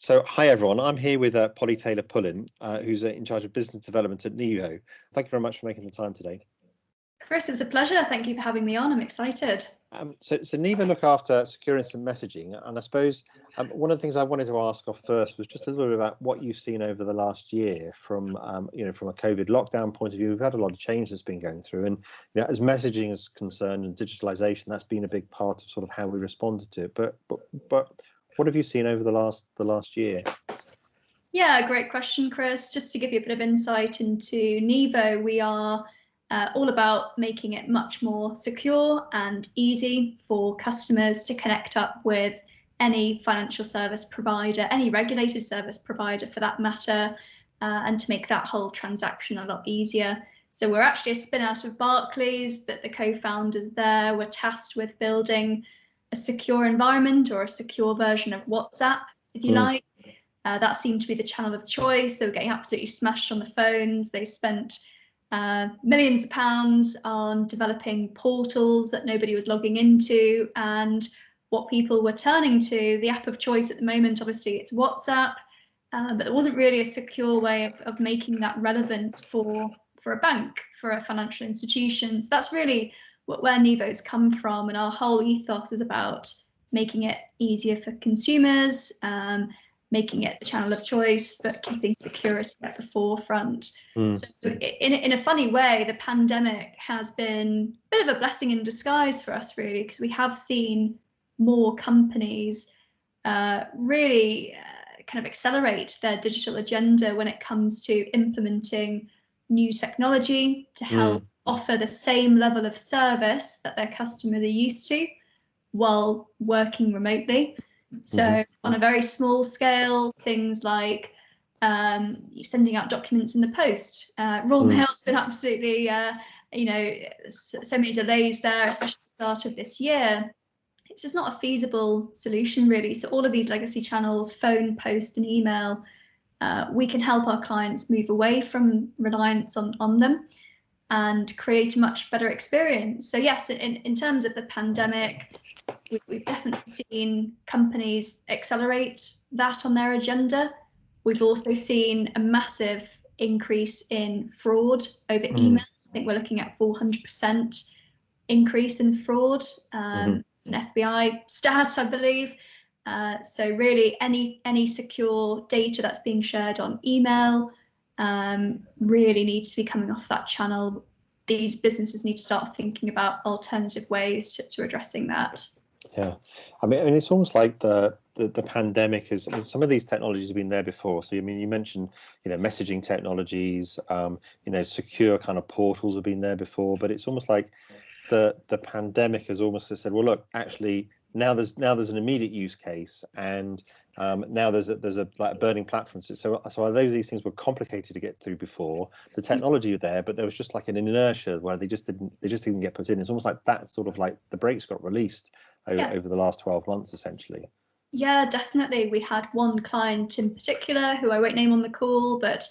So, hi everyone. I'm here with Polly Taylor-Pullen, who's in charge of business development at Nevo. Thank you very much for making the time today. Chris, it's a pleasure. Thank you for having me on. I'm excited. So Nevo look after secure instant messaging, and I suppose one of the things I wanted to ask off first was just a little bit about what you've seen over the last year from from a COVID lockdown point of view. We've had a lot of change that's been going through, and as messaging is concerned and digitalization, that's been a big part of sort of how we responded to it. But what have you seen over the last year? Yeah, great question, Chris. Just to give you a bit of insight into Nevo, we are all about making it much more secure and easy for customers to connect up with any financial service provider, any regulated service provider for that matter, and to make that whole transaction a lot easier. So we're actually a spin out of Barclays, that the co-founders there were tasked with building a secure environment, or a secure version of WhatsApp, if you like. That seemed to be the channel of choice. They were getting absolutely smashed on the phones. They spent millions of pounds on developing portals that nobody was logging into, and what people were turning to, the app of choice at the moment, obviously it's WhatsApp, but there wasn't really a secure way of making that relevant for a bank, for a financial institution. So that's really where Nevo's come from, and our whole ethos is about making it easier for consumers, making it the channel of choice, but keeping security at the forefront. So in a funny way, the pandemic has been a bit of a blessing in disguise for us, really, because we have seen more companies really kind of accelerate their digital agenda when it comes to implementing new technology to help offer the same level of service that their customers are used to while working remotely. So on a very small scale, things like sending out documents in the post. Raw mail's been absolutely, so many delays there, especially at the start of this year. It's just not a feasible solution, really. So all of these legacy channels, phone, post, and email, we can help our clients move away from reliance on them and create a much better experience. So yes, in terms of the pandemic, we've definitely seen companies accelerate that on their agenda. We've also seen a massive increase in fraud over email. I think we're looking at 400% increase in fraud. It's an FBI stat, I believe. So really, any secure data that's being shared on email really needs to be coming off that channel. These businesses need to start thinking about alternative ways to addressing that. Yeah, I mean, it's almost like the pandemic is. I mean, some of these technologies have been there before. So, I mean, you mentioned, messaging technologies, secure kind of portals have been there before. But it's almost like the pandemic has almost said, well, look, actually, now there's an immediate use case, and now there's a burning platform. So although these things were complicated to get through before, the technology was there, but there was just like an inertia where they just didn't get put in. It's almost like that sort of like the brakes got released over the last 12 months, essentially. Yeah, definitely. We had one client in particular, who I won't name on the call, but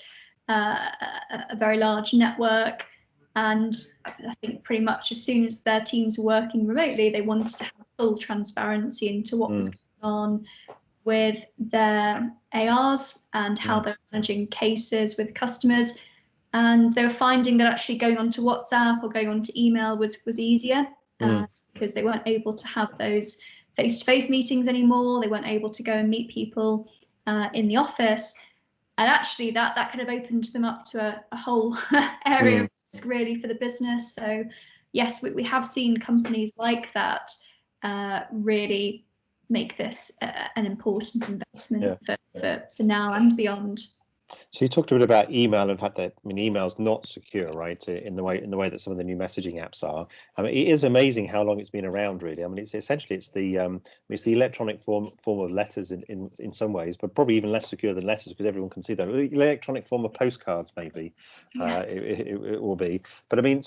a very large network. And I think pretty much as soon as their teams were working remotely, they wanted to have full transparency into what was going on with their ARs and how they're managing cases with customers. And they were finding that actually going onto WhatsApp or going onto email was easier because they weren't able to have those face-to-face meetings anymore. They weren't able to go and meet people in the office. And actually that kind of opened them up to a whole area of risk, really, for the business. So yes, we have seen companies like that really make this an important investment for now and beyond. So you talked a bit about email, and the fact that, I mean, email's not secure, right? In the way that some of the new messaging apps are. I mean, it is amazing how long it's been around, really. I mean, it's essentially the electronic form of letters in some ways, but probably even less secure than letters, because everyone can see that. The electronic form of postcards, maybe it will be. But I mean,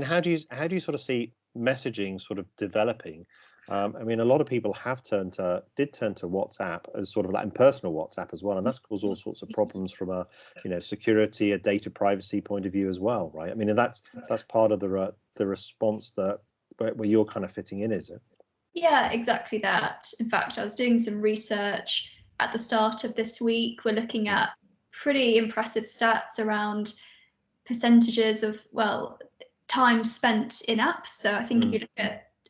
how do you sort of see messaging sort of developing? I mean, a lot of people did turn to WhatsApp as sort of like personal WhatsApp as well, and that's caused all sorts of problems from a security, a data privacy point of view as well, right? I mean, and that's part of the response where you're kind of fitting in, is it? Yeah, exactly that. In fact, I was doing some research at the start of this week. We're looking at pretty impressive stats around percentages of, well, time spent in apps. So I think if you look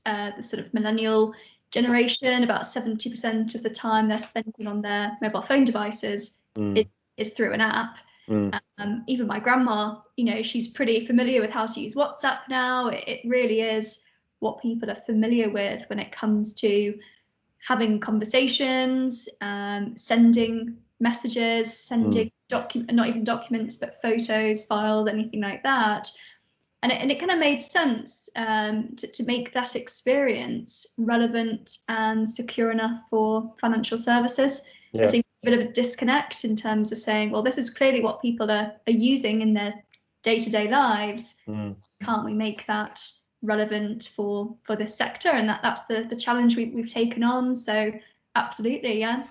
at the sort of millennial generation, about 70% of the time they're spending on their mobile phone devices is through an app. Even my grandma, she's pretty familiar with how to use WhatsApp now. It really is what people are familiar with when it comes to having conversations, sending messages, sending not even documents, but photos, files, anything like that. And it kind of made sense to make that experience relevant and secure enough for financial services. Yeah. There seems a bit of a disconnect in terms of saying, well, this is clearly what people are using in their day-to-day lives. Can't we make that relevant for this sector? And that's the challenge we've taken on. So absolutely, yeah.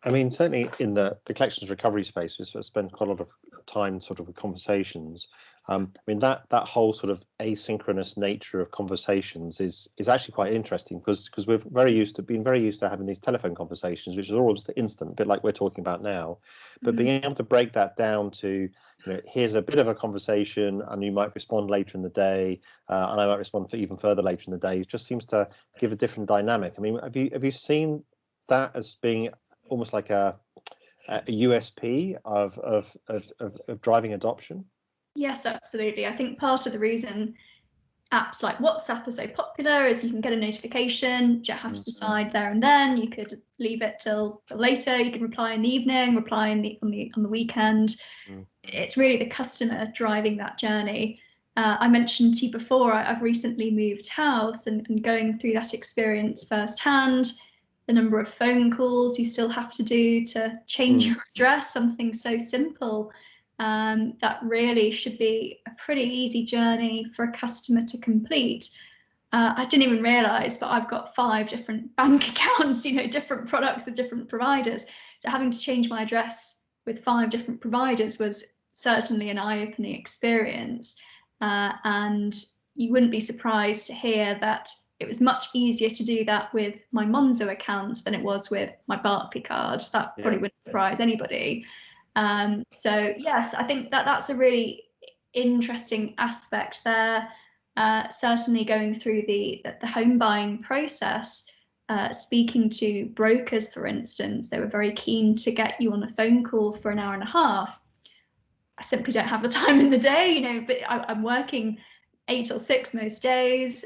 I mean, certainly in the collections recovery space, we spend quite a lot of time sort of with conversations. I mean, that whole sort of asynchronous nature of conversations is actually quite interesting because we're very used to having these telephone conversations, which is always instant, a bit like we're talking about now. But being able to break that down to, here's a bit of a conversation, and you might respond later in the day, and I might respond for even further later in the day. It just seems to give a different dynamic. I mean, have you seen that as being almost like a USP of driving adoption? Yes, absolutely. I think part of the reason apps like WhatsApp are so popular is you can get a notification, you have to decide there and then. You could leave it till later. You can reply in the evening, reply on the weekend. It's really the customer driving that journey. I mentioned to you before, I've recently moved house and going through that experience firsthand. The number of phone calls you still have to do to change your address, something so simple. That really should be a pretty easy journey for a customer to complete. I didn't even realise, but I've got 5 different bank accounts, different products with different providers. So having to change my address with 5 different providers was certainly an eye-opening experience. And you wouldn't be surprised to hear that it was much easier to do that with my Monzo account than it was with my Barclay card. That probably wouldn't surprise anybody. So yes, I think that's a really interesting aspect there. Certainly going through the home buying process, speaking to brokers, for instance, they were very keen to get you on a phone call for an hour and a half. I simply don't have the time in the day, but I'm working 8 till 6 most days.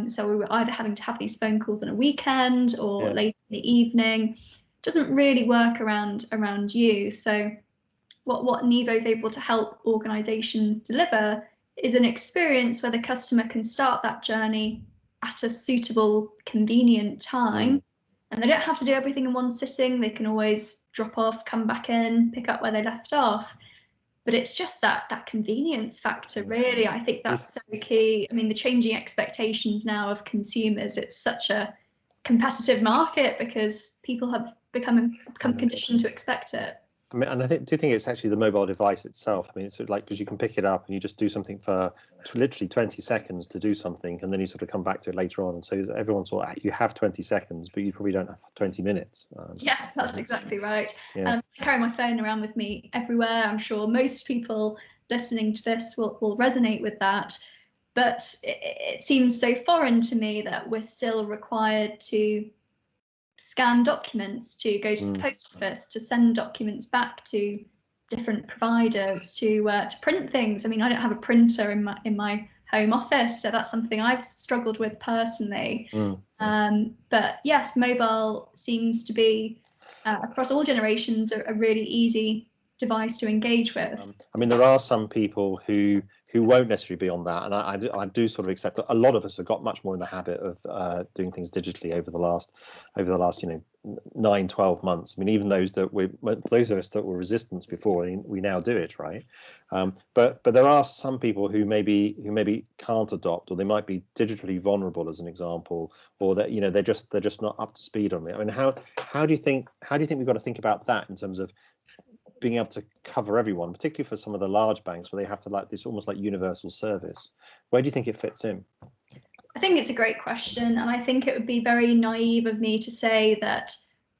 So we were either having to have these phone calls on a weekend or late in the evening. It doesn't really work around you. So what Nevo is able to help organisations deliver is an experience where the customer can start that journey at a suitable, convenient time. And they don't have to do everything in one sitting. They can always drop off, come back in, pick up where they left off. But it's just that convenience factor, really. I think that's so key. I mean, the changing expectations now of consumers, it's such a competitive market because people have become conditioned to expect it. I mean, and do you think it's actually the mobile device itself? I mean, it's sort of like, because you can pick it up and you just do something for literally 20 seconds to do something, and then you sort of come back to it later on. And so everyone's sort of, you have 20 seconds, but you probably don't have 20 minutes. Yeah, that's exactly right. I carry my phone around with me everywhere. I'm sure most people listening to this will resonate with that. But it seems so foreign to me that we're still required to scan documents, to go to the post office, to send documents back to different providers, to print things. I mean, I don't have a printer in my home office, so that's something I've struggled with personally. But yes, mobile seems to be across all generations a really easy device to engage with. I mean, there are some people who won't necessarily be on that, and I do sort of accept that a lot of us have got much more in the habit of doing things digitally over the last 9-12 months. I mean, even those of us that were resistant before, we now do it, right? But there are some people who maybe can't adopt, or they might be digitally vulnerable, as an example, or that they're just not up to speed on it. I mean, how do you think we've got to think about that in terms of being able to cover everyone, particularly for some of the large banks where they have to like this almost like universal service? Where do you think it fits in? I think it's a great question, and I think it would be very naive of me to say that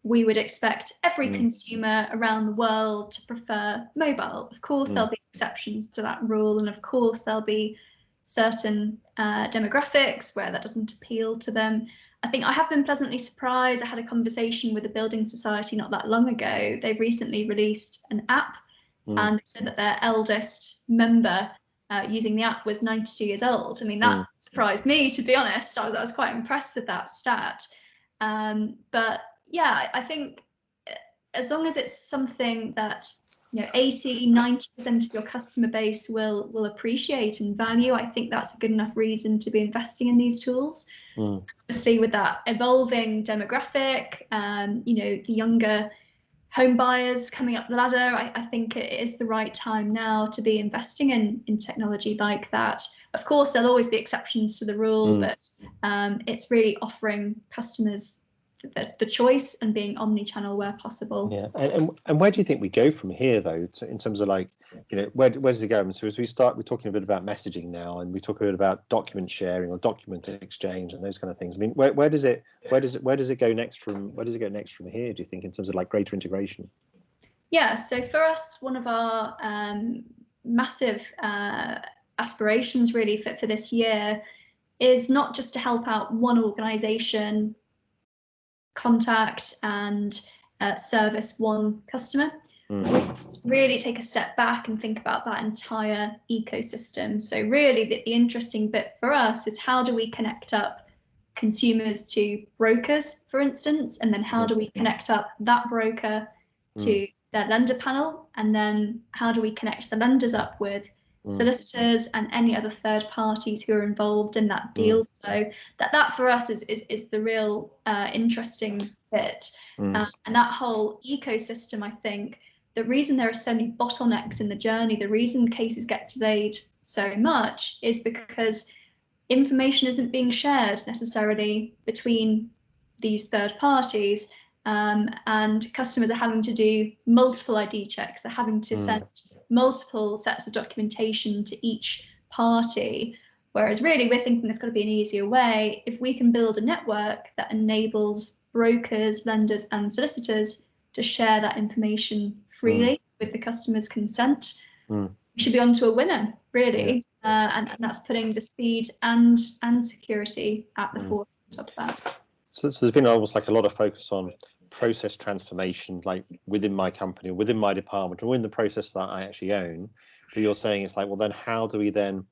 we would expect every consumer around the world to prefer mobile. Of course, there'll be exceptions to that rule, and of course, there'll be certain demographics where that doesn't appeal to them. I think I have been pleasantly surprised. I had a conversation with a building society not that long ago. They've recently released an app, and they said that their eldest member using the app was 92 years old. I mean, that surprised me, to be honest. I was quite impressed with that stat. But yeah, I think as long as it's something that 80-90% of your customer base will appreciate and value, I think that's a good enough reason to be investing in these tools. Obviously, with that evolving demographic, the younger home buyers coming up the ladder, I think it is the right time now to be investing in technology like that. Of course, there'll always be exceptions to the rule, but it's really offering customers the choice and being omni-channel where possible. Yeah, and where do you think we go from here, though, in terms of where does it go? And so as we're talking a bit about messaging now, and we talk a bit about document sharing or document exchange and those kind of things. I mean, where does it go next from here? Do you think, in terms of greater integration? Yeah, so for us, one of our massive aspirations really for this year is not just to help out one organization contact and service one customer. We really take a step back and think about that entire ecosystem. So really the interesting bit for us is, how do we connect up consumers to brokers, for instance, and then how do we connect up that broker to their lender panel, and then how do we connect the lenders up with solicitors and any other third parties who are involved in that deal. So that for us is the real interesting bit. And that whole ecosystem, I think the reason there are so many bottlenecks in the journey, the reason cases get delayed so much, is because information isn't being shared necessarily between these third parties, and customers are having to do multiple ID checks. They're having to send multiple sets of documentation to each party, whereas really we're thinking there's got to be an easier way. If we can build a network that enables brokers, lenders and solicitors to share that information freely with the customer's consent, we should be onto a winner, really. And that's putting the speed and security at the forefront of that. So there's been almost a lot of focus on process transformation, within my company, within my department, or in the process that I actually own. But you're saying it's well, then how do we then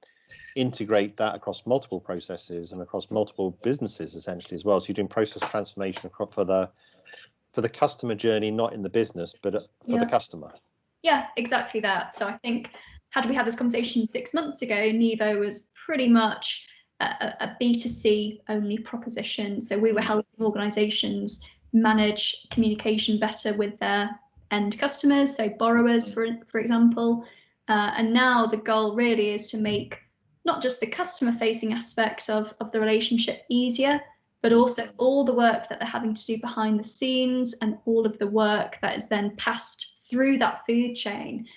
integrate that across multiple processes and across multiple businesses, essentially, as well? So you're doing process transformation for the customer journey, not in the business, but for the customer. Yeah, exactly that. So I think, had we had this conversation 6 months ago, Nevo was pretty much a B2C only proposition. So we were helping organisations manage communication better with their end customers, so borrowers, for example. And now the goal really is to make not just the customer-facing aspect of the relationship easier, but also all the work that they're having to do behind the scenes, and all of the work that is then passed through that food chain,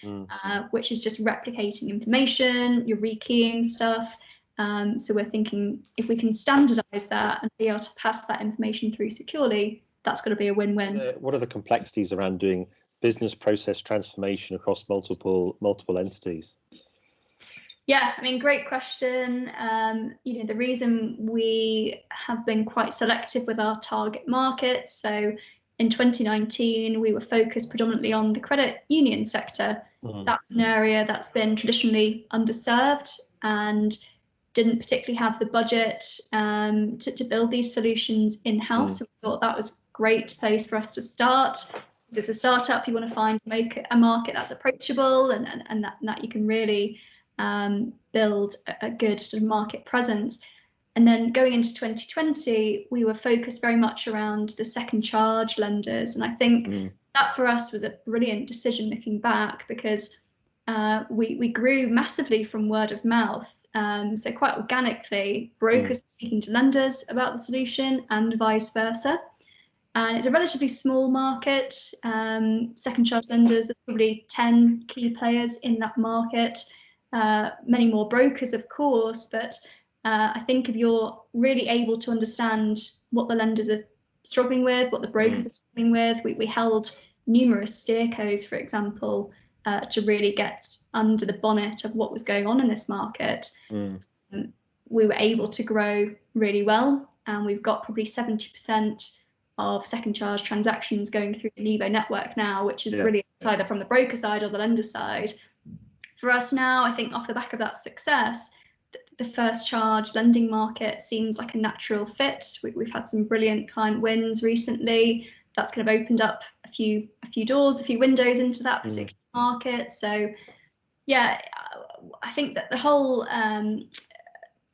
which is just replicating information, you're rekeying stuff. So we're thinking, if we can standardize that and be able to pass that information through securely, that's going to be a win-win. What are the complexities around doing business process transformation across multiple entities? Yeah, I mean, great question. The reason we have been quite selective with our target market, so in 2019, we were focused predominantly on the credit union sector. That's an area that's been traditionally underserved and didn't particularly have the budget to build these solutions in-house. So we thought that was a great place for us to start. As a startup, you want to make a market that's approachable and that you can really build a good sort of market presence. And then going into 2020, we were focused very much around the second charge lenders. And I think that for us was a brilliant decision looking back, because we grew massively from word of mouth. So quite organically, brokers were speaking to lenders about the solution and vice versa. And it's a relatively small market. Second charge lenders, there's probably 10 key players in that market. Many more brokers, of course, but I think if you're really able to understand what the lenders are struggling with, what the brokers are struggling with. We held numerous steercos, for example, to really get under the bonnet of what was going on in this market. We were able to grow really well, and we've got probably 70% of second charge transactions going through the Nevo network now, which is brilliant, either from the broker side or the lender side. For us now, I think off the back of that success, the first charge lending market seems like a natural fit. We've had some brilliant client wins recently. That's kind of opened up a few doors, a few windows into that particular market. So yeah, I think that the whole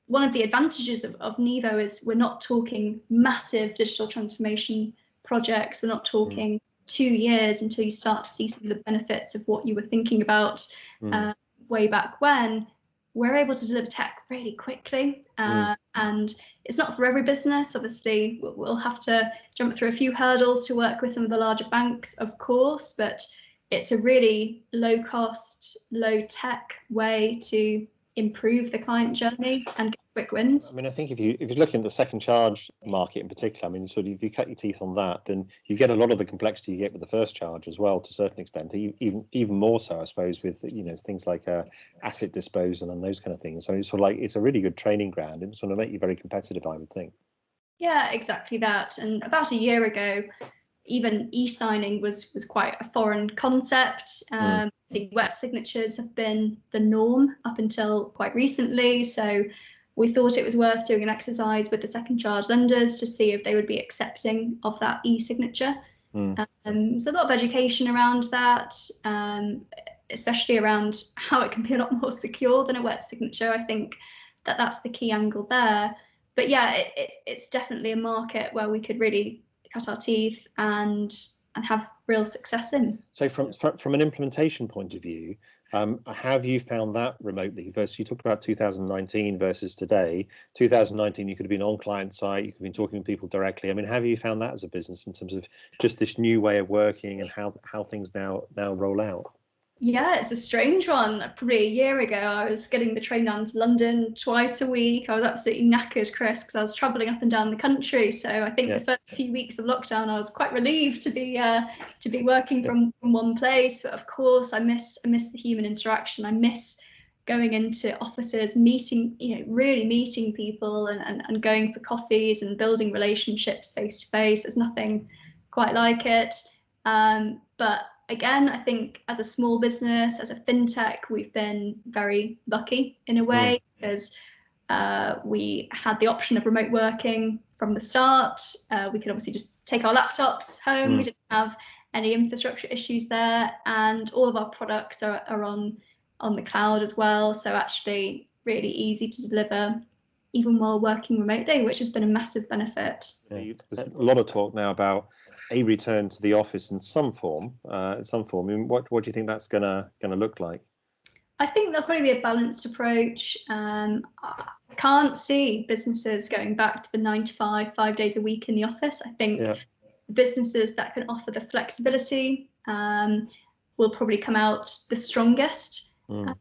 one of the advantages of Nevo is we're not talking massive digital transformation projects. We're not talking 2 years until you start to see some of the benefits of what you were thinking about way back when. We're able to deliver tech really quickly, and it's not for every business. Obviously, we'll have to jump through a few hurdles to work with some of the larger banks, of course, but it's a really low cost, low tech way to improve the client journey and get quick wins. I mean, I think if you're looking at the second charge market in particular, I mean, sort of if you cut your teeth on that, then you get a lot of the complexity you get with the first charge as well, to a certain extent, even more so, I suppose, with things like asset disposal and those kind of things. So it's sort of like it's a really good training ground, and it's going to make you very competitive, I would think. Yeah, exactly that. And about a year ago, even e-signing was quite a foreign concept. Wet signatures have been the norm up until quite recently. So we thought it was worth doing an exercise with the second charge lenders to see if they would be accepting of that e-signature. So a lot of education around that, especially around how it can be a lot more secure than a wet signature. I think that's the key angle there. But yeah, it's definitely a market where we could really cut our teeth and have real success in. So from an implementation point of view, have you found that remotely versus, you talked about 2019 versus today? 2019, you could have been on client site, you could have been talking to people directly. I mean, have you found that as a business in terms of just this new way of working and how things now roll out? Yeah, it's a strange one. Probably a year ago, I was getting the train down to London twice a week. I was absolutely knackered, Chris, because I was travelling up and down the country. So I think the first few weeks of lockdown, I was quite relieved to be working from one place. But of course, I miss the human interaction. I miss going into offices, really meeting people and going for coffees and building relationships face to face. There's nothing quite like it. But again, I think as a small business, as a fintech, we've been very lucky in a way, because we had the option of remote working from the start. We could obviously just take our laptops home. We didn't have any infrastructure issues there, and all of our products are on the cloud as well. So actually really easy to deliver even while working remotely, which has been a massive benefit. Yeah, there's a lot of talk now about a return to the office in some form. I mean, what do you think that's gonna look like? I think there'll probably be a balanced approach. I can't see businesses going back to the 9 to 5 days a week in the office. I think businesses that can offer the flexibility will probably come out the strongest.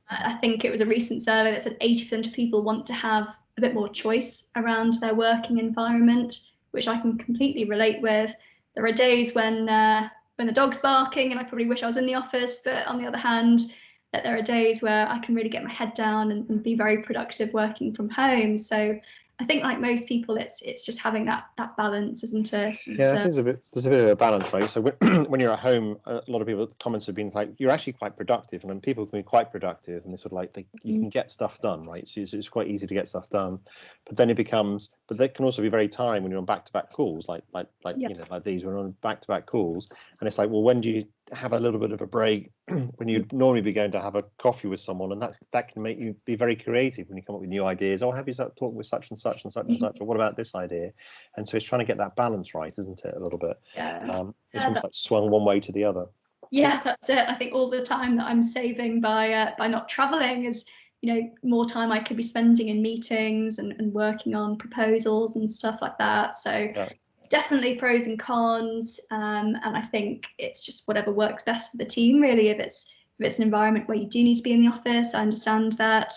I think it was a recent survey that said 80% of people want to have a bit more choice around their working environment, which I can completely relate with. There are days when the dog's barking and I probably wish I was in the office, but on the other hand, that there are days where I can really get my head down and be very productive working from home. So I think, like most people, it's just having that balance, isn't it? Yeah, I think there's a bit of a balance, right? So when you're at home, a lot of people's comments have been like, you're actually quite productive, and then people can be quite productive, and they sort of like you can get stuff done, right? So it's quite easy to get stuff done, but then but that can also be very tiring when you're on back-to-back calls, like these. We're on back-to-back calls, and it's like, well, when do you have a little bit of a break when you'd normally be going to have a coffee with someone? And that can make you be very creative when you come up with new ideas. Oh, have you talked with such and such and such and such, or what about this idea? And so it's trying to get that balance right, isn't it, a little bit? It's almost like swung one way to the other. Yeah, that's it. I think all the time that I'm saving by not traveling is more time I could be spending in meetings and working on proposals and stuff like that. So definitely pros and cons, and I think it's just whatever works best for the team, really. If it's an environment where you do need to be in the office, I understand that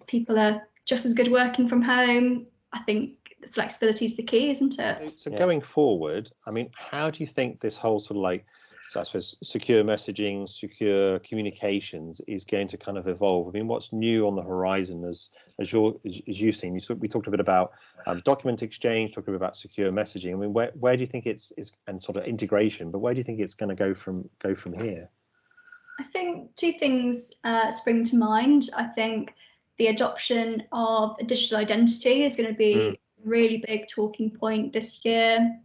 people are just as good working from home. I think flexibility is the key, isn't it? So going forward, I mean, how do you think this whole sort of like, so I suppose secure messaging, secure communications is going to kind of evolve? I mean, what's new on the horizon as you've seen? We talked a bit about document exchange, talked a bit about secure messaging. I mean, where do you think it's and sort of integration, but where do you think it's going to go from here? I think two things spring to mind. I think the adoption of a digital identity is going to be a really big talking point this year.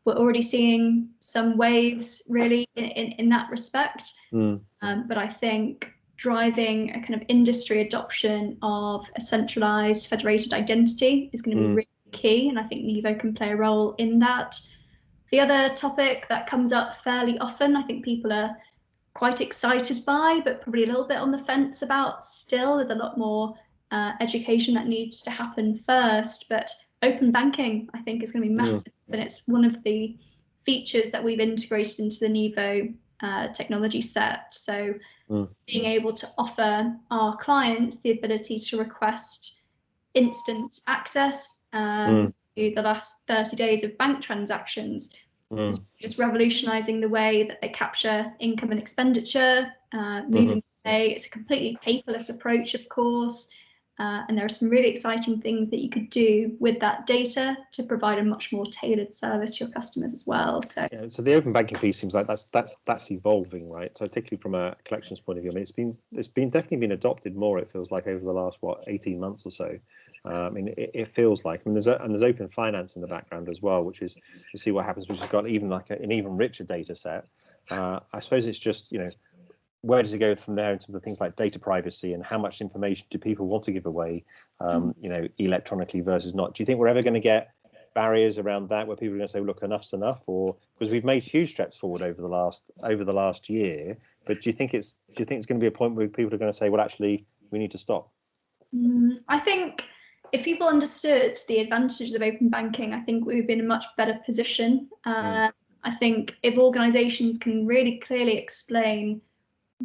We're already seeing some waves really in that respect. But I think driving a kind of industry adoption of a centralized federated identity is going to be really key. And I think Nevo can play a role in that. The other topic that comes up fairly often, I think people are quite excited by, but probably a little bit on the fence about still. There's a lot more education that needs to happen first, but open banking, I think, is going to be massive, and it's one of the features that we've integrated into the Nevo technology set. So being able to offer our clients the ability to request instant access to the last 30 days of bank transactions is just revolutionizing the way that they capture income and expenditure, moving away. It's a completely paperless approach, of course. And there are some really exciting things that you could do with that data to provide a much more tailored service to your customers as well. So so the open banking piece seems like that's evolving, right? So particularly from a collections point of view, I mean, it's been definitely been adopted more. It feels like over the last 18 months or so. I mean, it feels like. I mean, there's open finance in the background as well, which is to see what happens, which has got even like an even richer data set. I suppose it's just, where does it go from there in terms of things like data privacy and how much information do people want to give away, electronically versus not? Do you think we're ever going to get barriers around that where people are going to say, look, enough's enough? Or because we've made huge steps forward over the last year, but do you think it's going to be a point where people are going to say, well, actually, we need to stop? I think if people understood the advantages of open banking, I think we would be in a much better position. I think if organisations can really clearly explain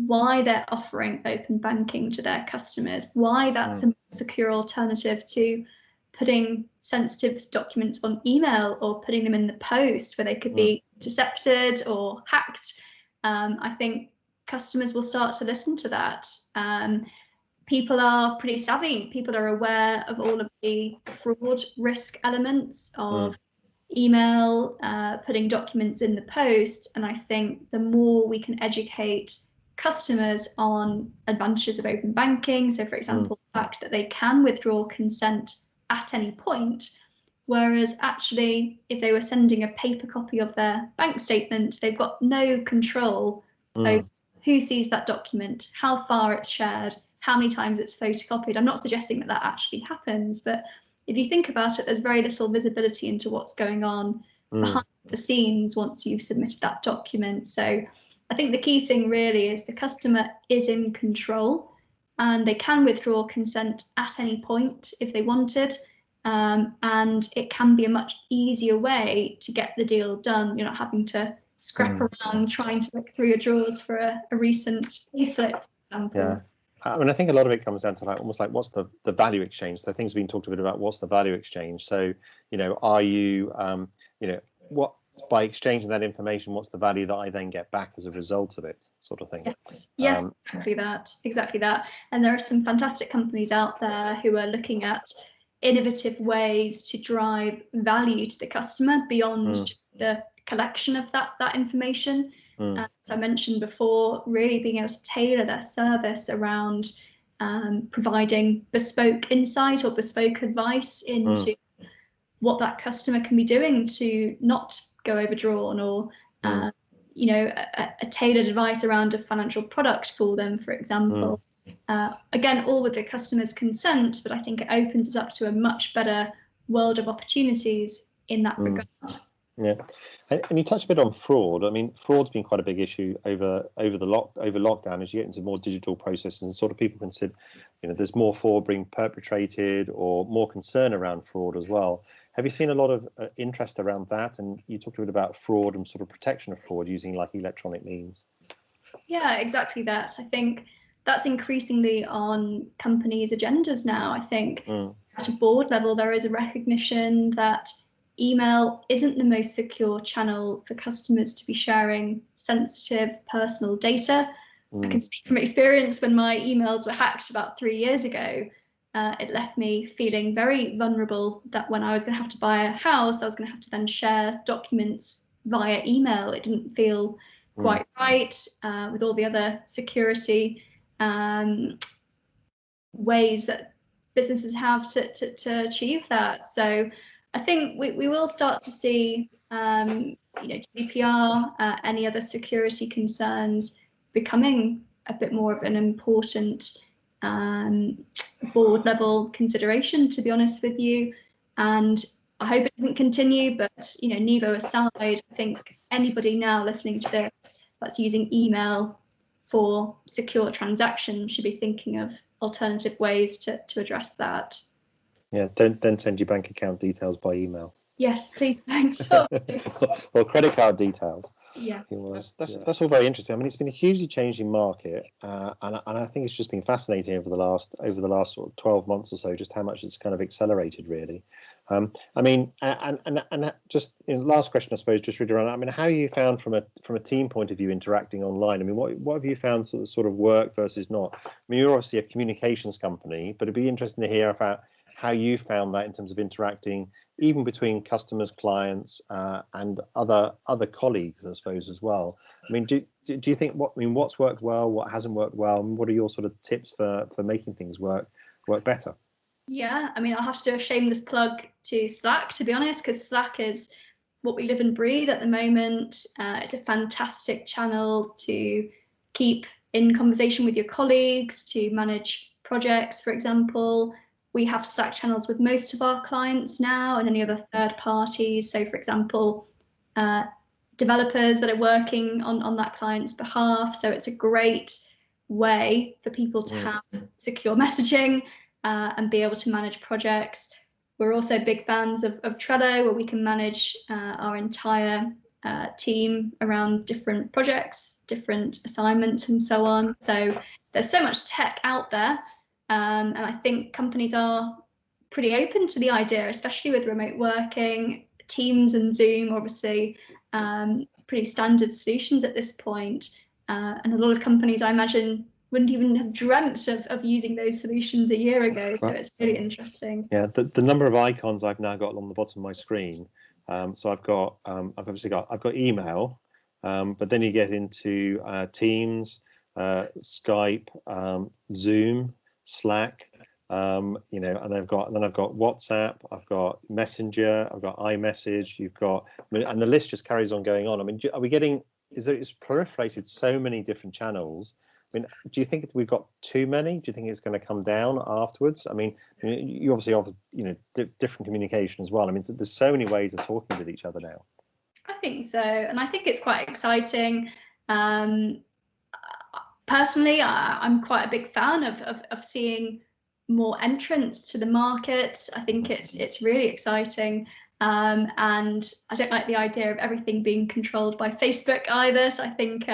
why they're offering open banking to their customers, why that's a more secure alternative to putting sensitive documents on email or putting them in the post where they could be intercepted or hacked, I think customers will start to listen to that. People are pretty savvy. People are aware of all of the fraud risk elements of email, putting documents in the post. And I think the more we can educate customers on advantages of open banking, so for example, the fact that they can withdraw consent at any point, whereas actually if they were sending a paper copy of their bank statement, they've got no control over who sees that document, how far it's shared, how many times it's photocopied. I'm not suggesting that actually happens, but if you think about it, there's very little visibility into what's going on behind the scenes once you've submitted that document. So I think the key thing really is the customer is in control and they can withdraw consent at any point if they wanted. And it can be a much easier way to get the deal done. You're not having to scrap around trying to look through your drawers for a recent payslip, for example. Yeah. I mean, I think a lot of it comes down to almost like what's the value exchange. So things have been talked a bit about what's the value exchange. So, are you, what by exchanging that information, what's the value that I then get back as a result of it, sort of thing. Yes, exactly that. And there are some fantastic companies out there who are looking at innovative ways to drive value to the customer beyond just the collection of that information. As I mentioned before, really being able to tailor their service around providing bespoke insight or bespoke advice into what that customer can be doing to not go overdrawn, or a tailored advice around a financial product for them, for example. Again, all with the customer's consent, but I think it opens us up to a much better world of opportunities in that regard. Yeah, and you touched a bit on fraud. I mean, fraud's been quite a big issue over lockdown as you get into more digital processes, and sort of people consider, there's more fraud being perpetrated or more concern around fraud as well. Have you seen a lot of interest around that? And you talked a bit about fraud and sort of protection of fraud using like electronic means. Yeah, exactly that. I think that's increasingly on companies' agendas now. I think at a board level, there is a recognition that email isn't the most secure channel for customers to be sharing sensitive personal data. I can speak from experience. When my emails were hacked about 3 years ago, it left me feeling very vulnerable that when I was going to have to buy a house, I was going to have to then share documents via email. It didn't feel quite right with all the other security ways that businesses have to achieve that. So I think we will start to see, GDPR, any other security concerns becoming a bit more of an important board level consideration, to be honest with you. And I hope it doesn't continue, but Nevo aside, I think anybody now listening to this that's using email for secure transactions should be thinking of alternative ways to address that. Yeah, don't send your bank account details by email. Yes, please, thanks. Or credit card details. Yeah, that's all very interesting. I mean, it's been a hugely changing market, and I think it's just been fascinating over the last sort of 12 months or so, just how much it's kind of accelerated, really. I mean, and just last question, I suppose, just really around. I mean, how you found from a team point of view interacting online? I mean, what have you found sort of work versus not? I mean, you're obviously a communications company, but it'd be interesting to hear about how you found that in terms of interacting, even between customers, clients, and other colleagues, I suppose, as well. I mean, do you think what's worked well, what hasn't worked well, and what are your sort of tips for making things work better? Yeah, I mean, I'll have to do a shameless plug to Slack, to be honest, because Slack is what we live and breathe at the moment. It's a fantastic channel to keep in conversation with your colleagues, to manage projects, for example. We have Slack channels with most of our clients now and any other third parties. So, for example, developers that are working on that client's behalf. So it's a great way for people to have secure messaging and be able to manage projects. We're also big fans of Trello, where we can manage our entire team around different projects, different assignments, and so on. So there's so much tech out there. And I think companies are pretty open to the idea, especially with remote working. Teams and Zoom, obviously, pretty standard solutions at this point. And a lot of companies, I imagine, wouldn't even have dreamt of using those solutions a year ago. So it's really interesting. Yeah, the number of icons I've now got along the bottom of my screen. So I've got email, but then you get into Teams, Skype, Zoom, Slack, and I've got WhatsApp, I've got Messenger, I've got iMessage, and the list just carries on going on. I mean, it's proliferated so many different channels. I mean, do you think we've got too many? Do you think it's going to come down afterwards? I mean, you obviously offer different communication as well. I mean, there's so many ways of talking with each other now. I think so, and I think it's quite exciting. Personally, I'm quite a big fan of seeing more entrants to the market. I think it's really exciting, and I don't like the idea of everything being controlled by Facebook either. So I think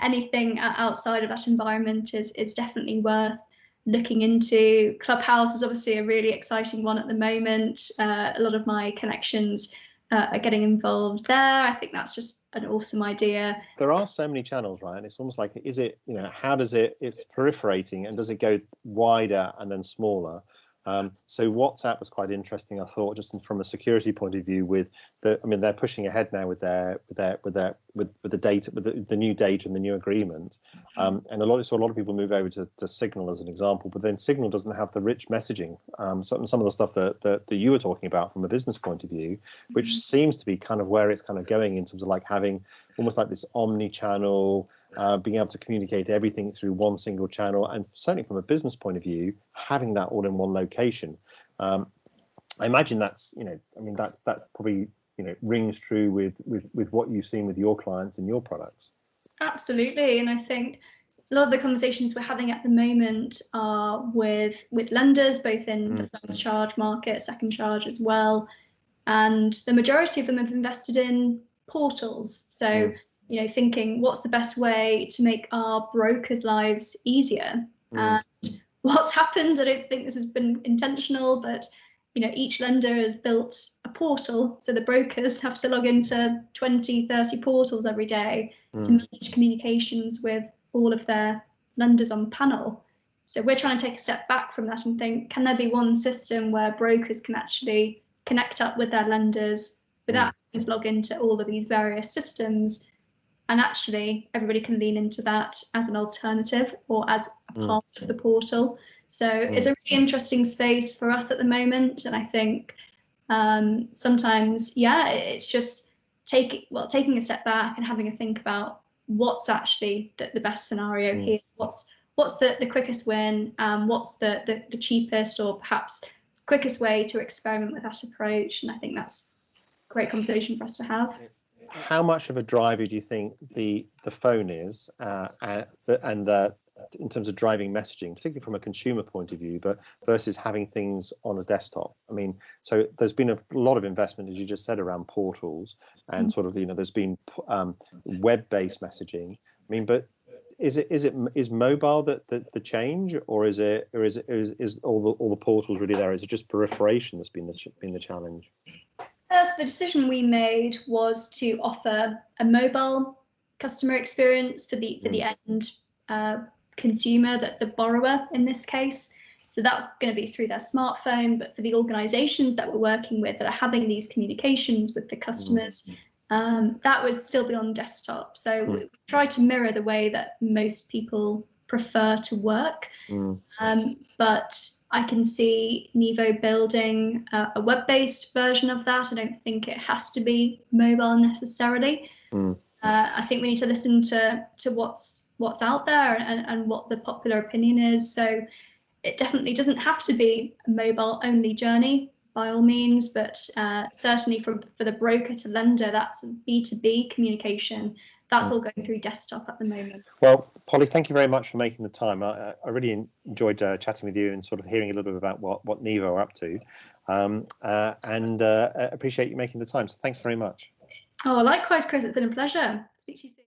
anything outside of that environment is definitely worth looking into. Clubhouse is obviously a really exciting one at the moment. A lot of my connections are getting involved there. I think that's just an awesome idea. There are so many channels, right? And it's almost like, it's proliferating, and does it go wider and then smaller? So WhatsApp was quite interesting, I thought, just from a security point of view. They're pushing ahead now with the data, with the new data and the new agreement, and a lot of people move over to Signal as an example. But then Signal doesn't have the rich messaging, some of the stuff that you were talking about from a business point of view, which seems to be kind of where it's kind of going in terms of like having almost like this omni-channel. Being able to communicate everything through one single channel, and certainly from a business point of view, having that all in one location. I imagine that's that probably rings true with what you've seen with your clients and your products. Absolutely, and I think a lot of the conversations we're having at the moment are with lenders, both in the first charge market, second charge as well, and the majority of them have invested in portals. So. Thinking what's the best way to make our brokers' lives easier. And what's happened. I don't think this has been intentional, but each lender has built a portal, so the brokers have to log into 20, 30 portals every day to manage communications with all of their lenders on panel. So we're trying to take a step back from that and think, can there be one system where brokers can actually connect up with their lenders without having to log into all of these various systems? And actually, everybody can lean into that as an alternative or as a part of the portal. So it's a really interesting space for us at the moment. And I think sometimes, it's just taking a step back and having a think about what's actually the best scenario here. What's the quickest win? What's the cheapest or perhaps quickest way to experiment with that approach? And I think that's a great conversation for us to have. How much of a driver do you think the phone is, in terms of driving messaging, particularly from a consumer point of view, but versus having things on a desktop? I mean, so there's been a lot of investment, as you just said, around portals and sort of, there's been web-based messaging. I mean, but is mobile the change, or is all the portals really there? Is it just proliferation that's been the challenge? So the decision we made was to offer a mobile customer experience for the end consumer, the borrower in this case. So that's going to be through their smartphone, but for the organizations that we're working with that are having these communications with the customers, that would still be on desktop. So we try to mirror the way that most people prefer to work. But I can see Nevo building a web-based version of that. I don't think it has to be mobile necessarily. I think we need to listen to what's out there and what the popular opinion is. So it definitely doesn't have to be a mobile-only journey by all means, but certainly for the broker to lender, that's B2B communication. That's all going through desktop at the moment. Well, Polly, thank you very much for making the time. I really enjoyed chatting with you and sort of hearing a little bit about what Nevo are up to, and appreciate you making the time. So thanks very much. Oh, likewise, Chris. It's been a pleasure. Speak to you soon.